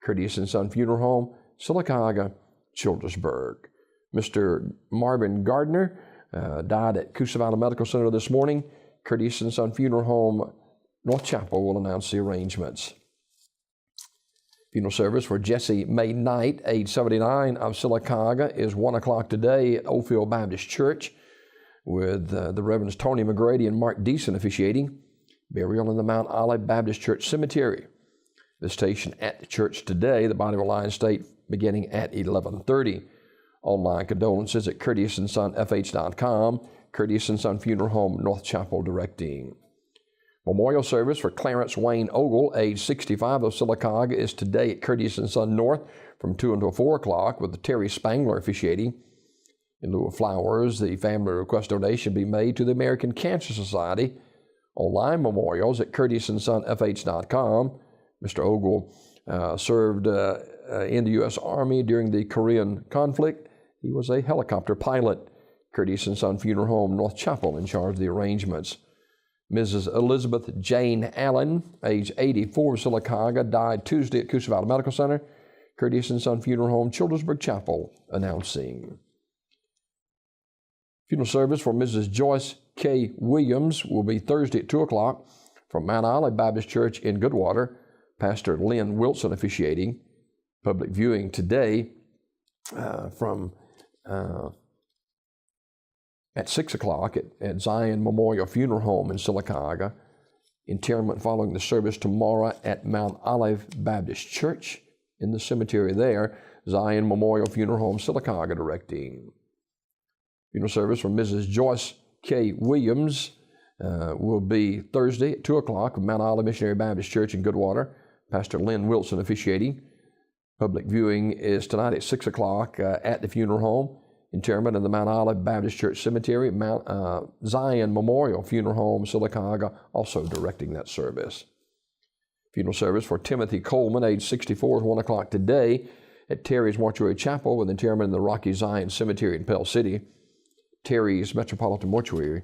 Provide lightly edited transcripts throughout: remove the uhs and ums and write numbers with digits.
Curtis and Son Funeral Home, Sylacauga, Childersburg. Mr. Marvin Gardner died at Coosa Valley Medical Center this morning. Curtis and Son Funeral Home, North Chapel, will announce the arrangements. Funeral service for Jesse May Knight, age 79, of Sylacauga, is 1 o'clock today at Oldfield Baptist Church, with the Reverends Tony McGrady and Mark Deason officiating. Burial in the Mount Olive Baptist Church Cemetery. Visitation at the church today. The body will lie in state beginning at 11:30. Online condolences at CurtisandSonFH.com. Curtis and Son Funeral Home, North Chapel, directing. Memorial service for Clarence Wayne Ogle, age 65, of Sylacauga, is today at Curtis and Son North from 2 until 4 o'clock, with Terry Spangler officiating. In lieu of flowers, the family request donation be made to the American Cancer Society. Online memorials at CurtisandSonFH.com. Mr. Ogle served in the U.S. Army during the Korean conflict. He was a helicopter pilot. Curtis and Son Funeral Home, North Chapel, in charge of the arrangements. Mrs. Elizabeth Jane Allen, age 84, of Sylacauga, died Tuesday at Coosa Valley Medical Center. Curtis and Son Funeral Home, Childersburg Chapel, announcing. Funeral service for Mrs. Joyce K. Williams will be Thursday at 2 o'clock from Mount Olive Baptist Church in Goodwater. Pastor Lynn Wilson officiating. Public viewing today at 6 o'clock at Zion Memorial Funeral Home in Sylacauga. Interment following the service tomorrow at Mount Olive Baptist Church in the cemetery there. Zion Memorial Funeral Home, Sylacauga, directing. Funeral service for Mrs. Joyce K. Williams will be Thursday at 2 o'clock at Mount Olive Missionary Baptist Church in Goodwater. Pastor Lynn Wilson officiating. Public viewing is tonight at 6 o'clock at the funeral home. Interment in the Mount Olive Baptist Church Cemetery. Mount Zion Memorial Funeral Home, Sylacauga, also directing that service. Funeral service for Timothy Coleman, age 64, is 1 o'clock today at Terry's Mortuary Chapel, with interment in the Rocky Zion Cemetery in Pell City. Terry's Metropolitan Mortuary,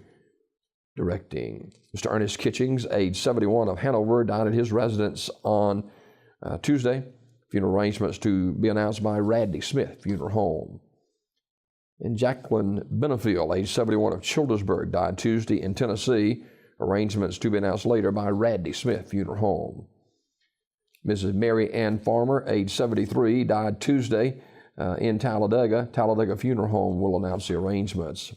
directing. Mr. Ernest Kitchings, age 71, of Hanover, died at his residence on Tuesday. Funeral arrangements to be announced by Radley Smith Funeral Home. And Jacqueline Benefield, age 71, of Childersburg, died Tuesday in Tennessee. Arrangements to be announced later by Radley Smith Funeral Home. Mrs. Mary Ann Farmer, age 73, died Tuesday in Talladega. Talladega Funeral Home will announce the arrangements.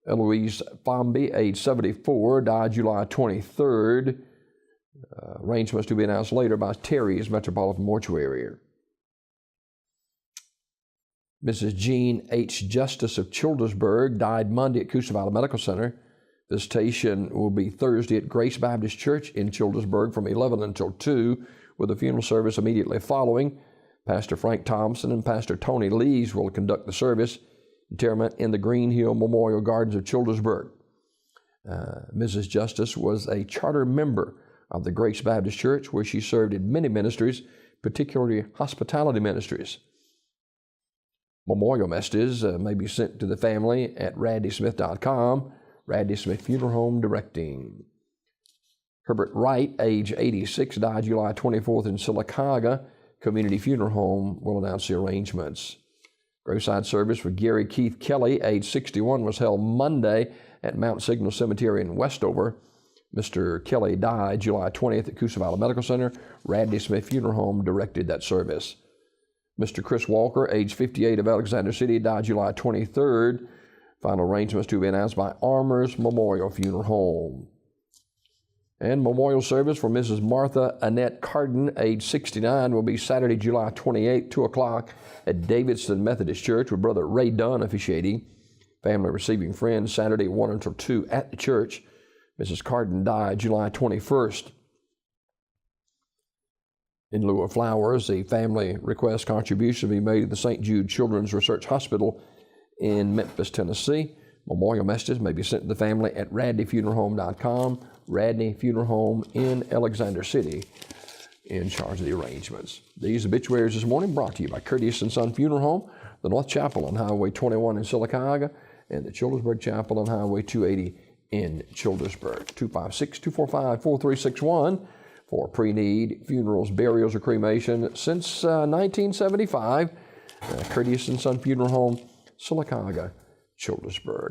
Eloise Fomby, age 74, died July 23rd. Arrangements to be announced later by Terry's Metropolitan Mortuary. Mrs. Jean H. Justice of Childersburg died Monday at Coosa Valley Medical Center. Visitation will be Thursday at Grace Baptist Church in Childersburg from 11 until 2, with a funeral service immediately following. Pastor Frank Thompson and Pastor Tony Lees will conduct the service. Interment in the Green Hill Memorial Gardens of Childersburg. Mrs. Justice was a charter member of the Grace Baptist Church, where she served in many ministries, particularly hospitality ministries. Memorial messages may be sent to the family at radleysmith.com. Radley Smith Funeral Home, directing. Herbert Wright, age 86, died July 24th in Sylacauga. Community Funeral Home will announce the arrangements. Graveside service for Gary Keith Kelly, age 61, was held Monday at Mount Signal Cemetery in Westover. Mr. Kelly died July 20th at Coosa Valley Medical Center. Radley Smith Funeral Home directed that service. Mr. Chris Walker, age 58, of Alexander City, died July 23rd. Final arrangements to be announced by Armours Memorial Funeral Home. And memorial service for Mrs. Martha Annette Carden, age 69, will be Saturday, July 28, 2 o'clock at Davidson Methodist Church, with Brother Ray Dunn officiating. Family receiving friends Saturday, 1 until 2 at the church. Mrs. Carden died July 21st. In lieu of flowers, the family requests contribution to be made to the St. Jude Children's Research Hospital in Memphis, Tennessee. Memorial messages may be sent to the family at radneyfuneralhome.com. Radney Funeral Home in Alexander City, in charge of the arrangements. These obituaries this morning brought to you by Curtis and Son Funeral Home, the North Chapel on Highway 21 in Sylacauga, and the Childersburg Chapel on Highway 280 in Childersburg. 256-245-4361 for pre-need funerals, burials, or cremation since 1975. Curtis and Son Funeral Home, Sylacauga, Childersburg.